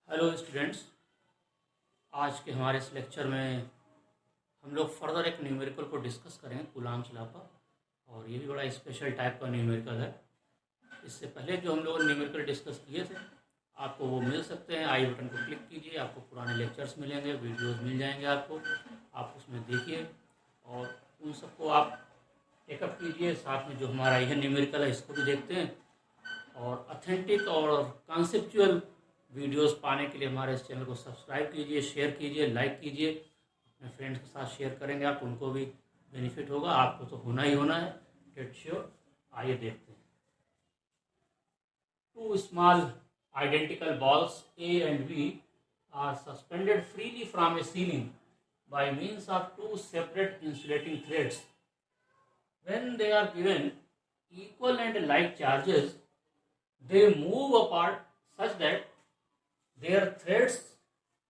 Hello students. आज के हमारे इस लेक्चर में हम लोग फर्दर एक न्यूमेरिकल को डिस्कस करेंगे, कूलाम्स लॉ का। और ये भी बड़ा स्पेशल टाइप का न्यूमेरिकल है। इससे पहले जो हम लोग न्यूमेरिकल डिस्कस किए थे आपको वो मिल सकते हैं। आई बटन को क्लिक कीजिए, आपको पुराने लेक्चर्स मिलेंगे, वीडियोज़ मिल जाएंगे आपको। आप उसमें देखिए और उन सबको आप टेकअप कीजिए। साथ में जो हमारा यह न्यूमेरिकल है इसको भी देखते हैं। और ऑथेंटिक और कॉन्सेप्चुअल वीडियोस पाने के लिए हमारे इस चैनल को सब्सक्राइब कीजिए, शेयर कीजिए, लाइक कीजिए। अपने फ्रेंड्स के साथ शेयर करेंगे आप, उनको भी बेनिफिट होगा, आपको तो होना ही होना है, डेट श्योर। आइए देखते हैं। Two small identical balls A and B are suspended freely from a ceiling by means of two separate insulating threads. When they are given equal and like charges, they move apart such that their threads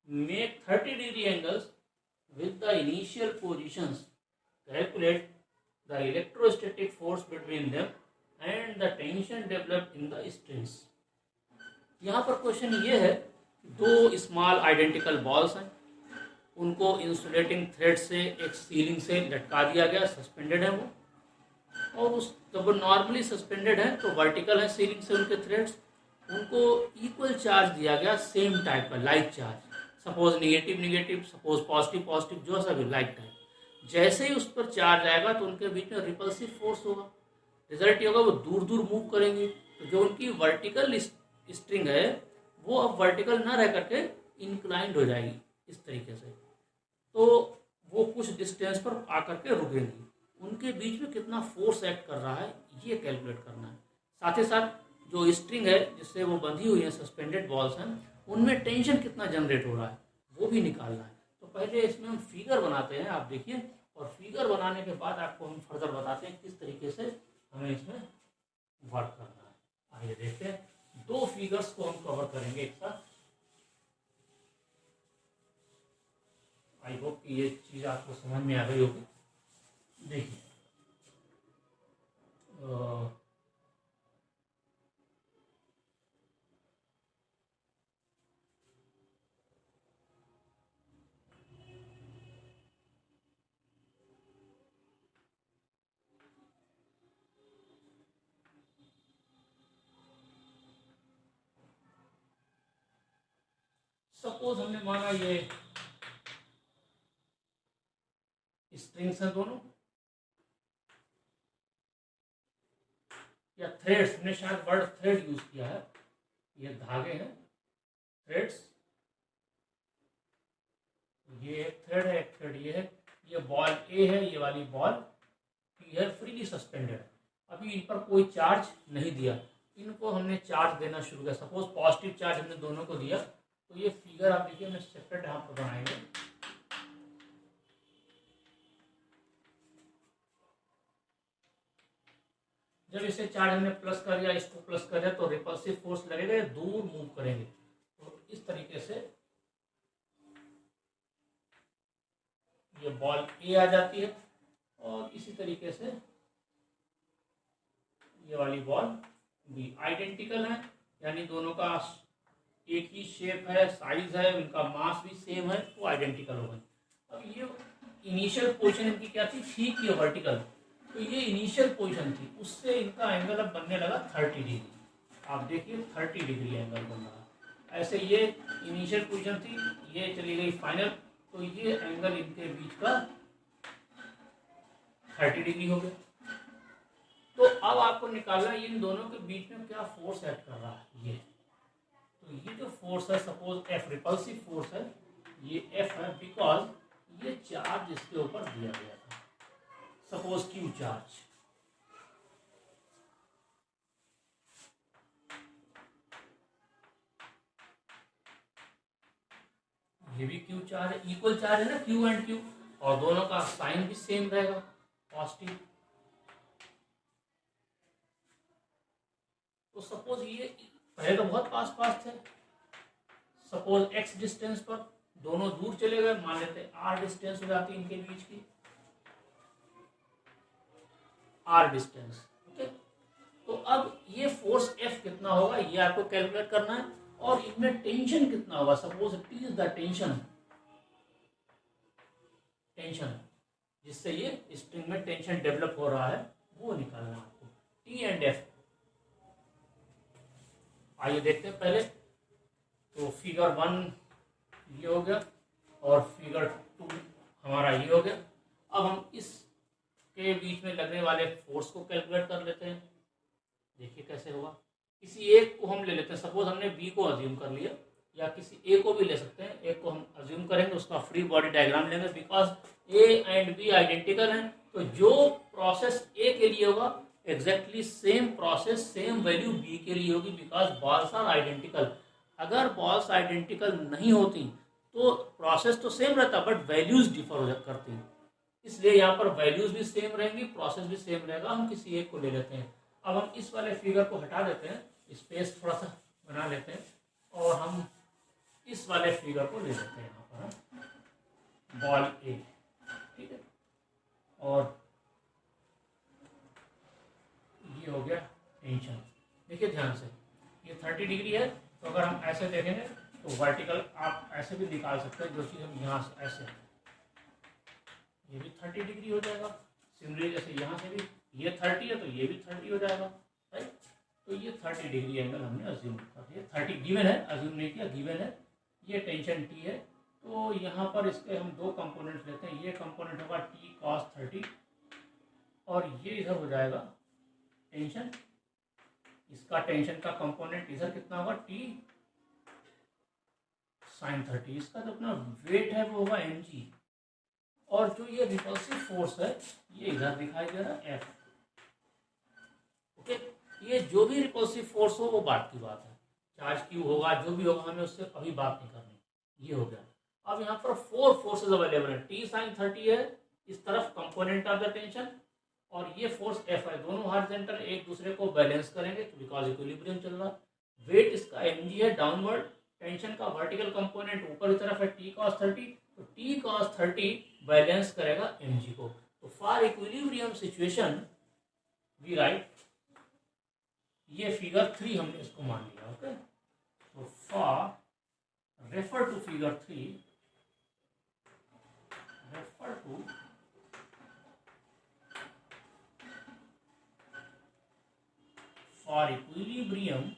make 30-degree angles with the initial positions. Calculate the electrostatic force between them and the tension developed in the strings. यहाँ पर question ये है, दो small identical balls हैं, उनको insulating thread से एक ceiling से लटका दिया गया, सस्पेंडेड है वो। और उस जब नॉर्मली सस्पेंडेड है तो वर्टिकल है सीलिंग से उनके थ्रेड्स, उनको इक्वल चार्ज दिया गया, सेम टाइप का like charge. Suppose negative negative, suppose positive positive, जो सा भी लाइक टाइप। जैसे ही उस पर चार्ज आएगा तो उनके बीच में रिपल्सिव फोर्स होगा। रिजल्ट ये होगा वो दूर दूर मूव करेंगे। तो जो उनकी वर्टिकल स्ट्रिंग है वो अब वर्टिकल ना रह करके इंक्लाइंड हो जाएगी इस तरीके से। तो वो कुछ डिस्टेंस पर आकर के रुकेंगी। उनके बीच में कितना फोर्स एक्ट कर रहा है ये कैलकुलेट करना है। साथ ही साथ जो स्ट्रिंग है जिससे वो बंधी हुई है, सस्पेंडेड बॉल्स हैं, उनमें टेंशन कितना जनरेट हो रहा है वो भी निकालना है। तो पहले इसमें हम फिगर बनाते हैं, आप देखिए। और फिगर बनाने के बाद आपको हम फर्दर बताते हैं किस तरीके से हमें इसमें वर्क करना है। आइए देखते हैं। दो फिगर्स को हम कवर करेंगे एक साथ। आई होप कि ये चीज़ आपको समझ में आ गई होगी। देखिए, सपोज हमने माना ये स्ट्रिंग्स हैं दोनों, या थ्रेड्स, हमने शायद वर्ड थ्रेड यूज किया है। ये धागे हैं, थ्रेड्स। ये एक थ्रेड है, एक थ्रेड ये है। ये बॉल ए है, ये वाली बॉल बी है, फ्रीली सस्पेंडेड है। अभी इन पर कोई चार्ज नहीं दिया, इनको हमने चार्ज देना शुरू किया। सपोज पॉजिटिव चार्ज हमने दोनों को दिया, तो ये फिगर आप देखिए हमने सेपरेट यहाँ पर बनाएंगे। जब इसे चार्ज हमने प्लस कर दिया, इसको प्लस कर दिया, तो रिपल्सिव फोर्स लगेगा, दूर मूव करेंगे। तो इस तरीके से ये बॉल ए आ जाती है और इसी तरीके से ये वाली बॉल बी। आइडेंटिकल है, यानी दोनों का एक ही शेप है, साइज है, उनका मास भी सेम है, तो आइडेंटिकल हो गए। अब ये इनिशियल पोजीशन इनकी क्या थी, ठीक है, वर्टिकल। तो ये इनिशियल पोजीशन थी, उससे इनका एंगल अब बनने लगा 30 डिग्री। आप देखिए 30 डिग्री एंगल बन रहा। ऐसे ये इनिशियल पोजीशन थी, ये चली गई फाइनल, तो ये एंगल इनके बीच का 30 डिग्री हो गया। तो अब आपको निकालना है इन दोनों के बीच में क्या फोर्स एक्ट कर रहा है। ये तो ये जो फोर्स है, सपोज एफ रिपल्सिव फोर्स है, ये एफ है बिकॉज ये चार्ज इसके ऊपर दिया गया था, सपोज क्यू चार्ज। ये भी क्यू चार्ज है, इक्वल चार्ज है ना, क्यू एंड क्यू, और दोनों का साइन भी सेम रहेगा, पॉजिटिव। तो सपोज ये पहले तो बहुत पास पास थे, सपोज एक्स डिस्टेंस पर दोनों दूर चले गए, मान लेते आर डिस्टेंस हो जाती है इनके बीच की, आर डिस्टेंस। ओके, तो अब ये फोर्स एफ कितना होगा ये आपको कैलकुलेट करना है। और इनमें टेंशन कितना होगा, suppose T is the tension जिससे ये स्ट्रिंग में टेंशन डेवलप हो रहा है वो निकालना है आपको, टी एंड एफ। आइए देखते हैं पहले। तो फिगर 1 ये हो गया और फिगर 2 हमारा ये हो गया। अब हम इस के बीच में लगने वाले फोर्स को कैलकुलेट कर लेते हैं। देखिए कैसे होगा। किसी एक को हम ले लेते हैं, सपोज हमने बी को अज्यूम कर लिया, या किसी ए को भी ले सकते हैं। एक को हम अज्यूम करेंगे, उसका फ्री बॉडी डायग्राम लेंगे, because A and B identical हैं। तो जो प्रोसेस ए के लिए होगा exactly same process same value B के लिए होगी, बिकॉज बॉल्स आर आइडेंटिकल। अगर बॉल्स आइडेंटिकल नहीं होती तो प्रोसेस तो सेम रहता बट वैल्यूज डिफर करती हैं, इसलिए यहाँ पर वैल्यूज भी सेम रहेंगी, प्रोसेस भी सेम रहेगा। हम किसी एक को ले लेते हैं। अब हम इस वाले फिगर को हटा देते हैं, स्पेस थोड़ा सा बना लेते हैं और हम इस वाले फिगर को ले लेते हैं यहाँ पर बॉल ए, ठीक है। और ये हो गया टेंशन। देखिए ध्यान से, ये 30 डिग्री है, तो अगर हम ऐसे देखेंगे तो वर्टिकल आप ऐसे भी निकाल सकते हैं। जो चीज़ हम यहाँ से ऐसे, ये भी 30 डिग्री हो जाएगा। सिमिलरली जैसे यहाँ से भी ये 30 है तो ये भी 30 हो जाएगा, राइट। तो ये 30 डिग्री एंगल हमने अज्यूम कर दिया। 30 गिवन है, अज्यूम नहीं किया, गिवन है। ये टेंशन टी है, तो यहाँ पर इसके हम दो कंपोनेंट लेते हैं। ये कंपोनेंट होगा टी कॉस 30 और ये इधर हो जाएगा टेंशन। इसका टेंशन का कंपोनेंट इधर कितना होगा, टी साइन 30। इसका जो अपना वेट है वो होगा mg, और जो ये रिपल्सिव फोर्स है ये इधर दिखाई दे रहा है F। ओके, ये जो भी रिपल्सिव फोर्स हो वो बात की बात है, चार्ज क्यू होगा जो भी होगा, हमें उससे अभी बात नहीं करनी। ये हो गया। अब यहाँ पर 4 फोर्सेज अवेलेबल है। टी साइन 30 है इस तरफ कंपोनेंट ऑफ द टेंशन, और ये फोर्स F है। दोनों हॉरिजॉन्टल एक दूसरे को बैलेंस करेंगे बिकॉज इक्विलिब्रियम चल रहा है। वेट इसका mg है डाउनवर्ड, टेंशन का वर्टिकल कंपोनेंट ऊपर की तरफ है टी कॉस 30, तो टी कॉस 30 बैलेंस करेगा mg को। तो for equilibrium situation we write, ये फिगर 3 हमने इसको मान लिया। ओके, तो for refer to figure 3, refer to for equilibrium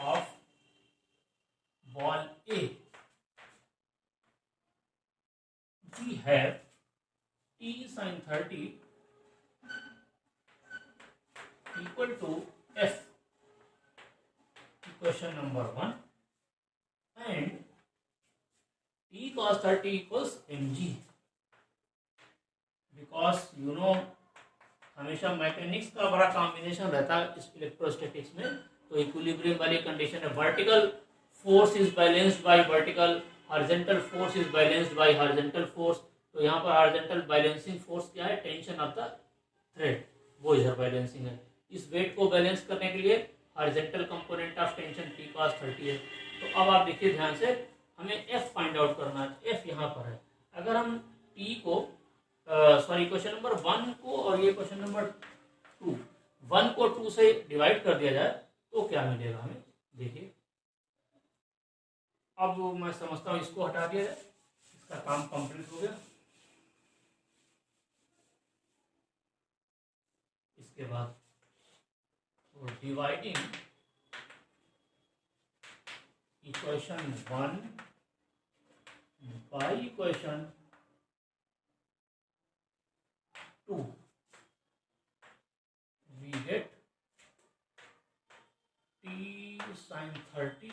of ball A, we have T sin 30 equal to F, equation number 1, and T cos 30 equals mg, because you know हमेशा mechanics का बड़ा combination रहता है इस electrostatics में। तो equilibrium वाली condition है, vertical force is balanced bye vertical, horizontal force is balanced bye horizontal force. तो यहाँ पर हॉरिजॉन्टल बैलेंसिंग फोर्स क्या है, टेंशन ऑफ द थ्रेड, वो इधर बैलेंसिंग है। इस वेट को बैलेंस करने के लिए horizontal component of tension T cos 30 है। तो अब आप देखिए ध्यान से, हमें एफ फाइंड आउट करना है। एफ यहाँ पर है। अगर हम टी को क्वेश्चन नंबर 1 को और ये क्वेश्चन नंबर 2, 1 को 2 से डिवाइड कर दिया जाए तो क्या मिलेगा हमें, देखिए। अब मैं समझता हूँ इसको हटा दिया जाए, इसका काम कंप्लीट हो गया। इसके बाद तो dividing equation 1 by equation 2, we get t sin 30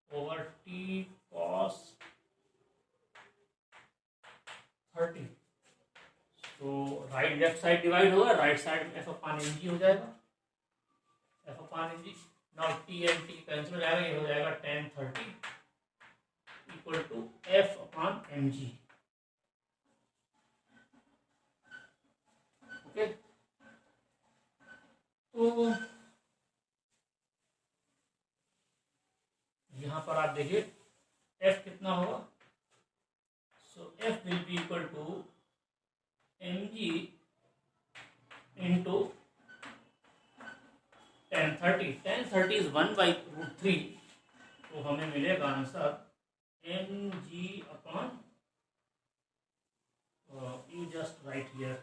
over t cos 30। तो राइट लेफ्ट साइड डिवाइड होगा, राइट साइड में f अपॉन mg हो जाएगा, f upon mg। Now t and t cancel हो जाएगा, ये हो जाएगा tan 30 equal to f upon mg। Okay, तो यहां पर आप देखिए f कितना होगा। So f will be equal to mg into tan30 is 1/√3, तो हमें मिलेगा answer mg/, you just write here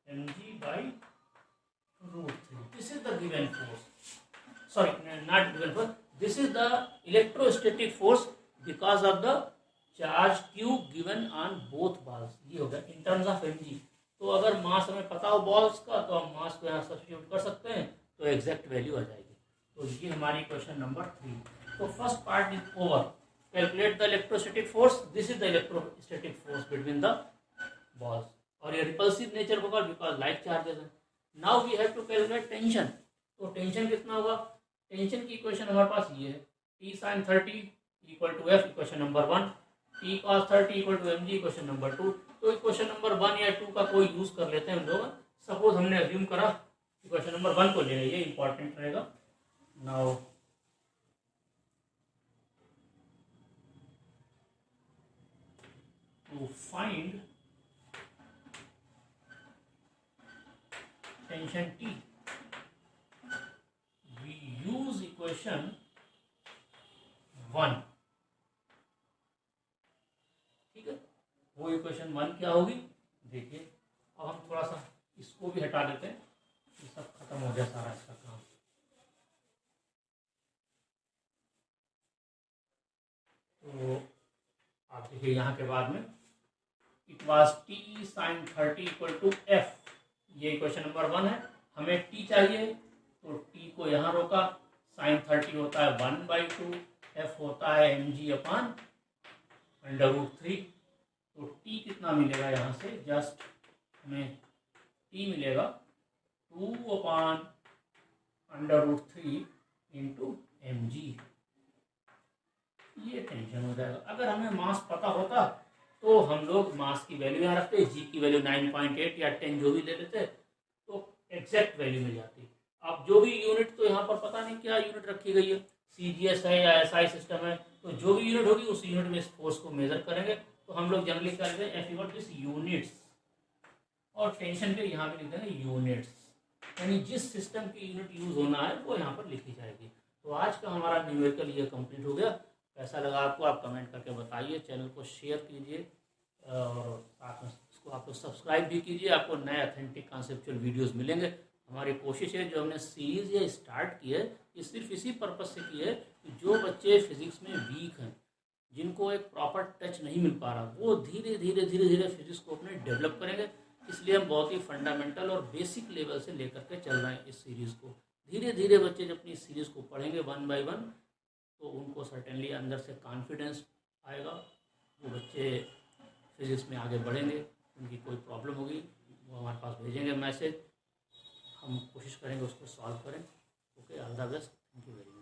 mg/√3. This is the given force. Sorry, not given force. This is the electrostatic force because of the charge q given on both balls. ये होगा in terms of mg. तो अगर मास हमें पता हो balls का तो हम मास को यहाँ सब्स्टिट्यूट कर सकते हैं, तो एग्जैक्ट वैल्यू आ जाएगी. तो ये हमारी क्वेश्चन नंबर 3. तो first part is over. Calculate the electrostatic force. This is the electrostatic force between the balls, और ये रिपल्सिव नेचर होगा बिकॉज लाइक चार्जेस है. Now we have to calculate tension. तो टेंशन कितना होगा? टेंशन की equation हमारे पास ये है, T sin 30 equal to F, equation number 1, T cos 30 equal to mg, equation number 2. तो इक्वेशन नंबर 1 या 2 का कोई यूज कर लेते हैं हम लोग. सपोज हमने अज्यूम करा इक्वेशन नंबर 1 को ले, ये इंपॉर्टेंट रहेगा. Now to find tension T, we use equation 1. ठीक है, वो इक्वेशन 1 क्या होगी देखिए. अब हम थोड़ा सा इसको भी हटा देते हैं, ये सब खत्म हो गया सारा इसका काम. तो आप देखिए यहाँ के बाद में it was T sin 30 equal to F, ये इक्वेशन नंबर 1 है. हमें T चाहिए तो T को यहाँ रोका. sin 30 होता है 1/2, F होता है mg/√3. तो T कितना मिलेगा यहाँ से? जस्ट हमें T मिलेगा 2/√3 इंटू mg. ये टेंशन हो जाएगा. अगर हमें मास पता होता तो हम लोग मास की वैल्यू यहाँ रखते, जी की वैल्यू 9.8 या 10 जो भी ले लेते, तो एग्जैक्ट वैल्यू मिल जाती. अब जो भी यूनिट, तो यहाँ पर पता नहीं क्या यूनिट रखी गई है, CGS है या SI सिस्टम है, तो जो भी यूनिट होगी उस यूनिट में इस फोर्स को मेजर करेंगे. तो हम लोग जनरली क्या लिखते हैं, F इक्वल टू यूनिट्स, और टेंशन के यहाँ पे लिख देंगे यूनिट्स, यानी जिस सिस्टम की यूनिट यूज होना है वो यहाँ पर लिखी जाएगी. तो आज का हमारा न्यूमेरिकल ये कंप्लीट हो गया. कैसा लगा आपको आप कमेंट करके बताइए. चैनल को शेयर कीजिए और साथ में इसको आप सब्सक्राइब भी कीजिए. आपको नए ऑथेंटिक कॉन्सेप्चुअल वीडियोस मिलेंगे. हमारी कोशिश है जो हमने सीरीज़ ये स्टार्ट की है, ये सिर्फ इसी पर्पज से की है कि जो बच्चे फिजिक्स में वीक हैं, जिनको एक प्रॉपर टच नहीं मिल पा रहा, वो धीरे धीरे फिजिक्स को अपने डेवलप करेंगे. इसलिए हम बहुत ही फंडामेंटल और बेसिक लेवल से लेकर के चल रहे हैं इस सीरीज़ को. धीरे धीरे बच्चे जब अपनी सीरीज़ को पढ़ेंगे 1 बाय 1, तो उनको सर्टेनली अंदर से कॉन्फिडेंस आएगा. वो बच्चे फिजिक्स में आगे बढ़ेंगे. उनकी कोई प्रॉब्लम होगी वो हमारे पास भेजेंगे मैसेज, हम कोशिश करेंगे उसको सॉल्व करें. Okay, all the best. Thank you very much.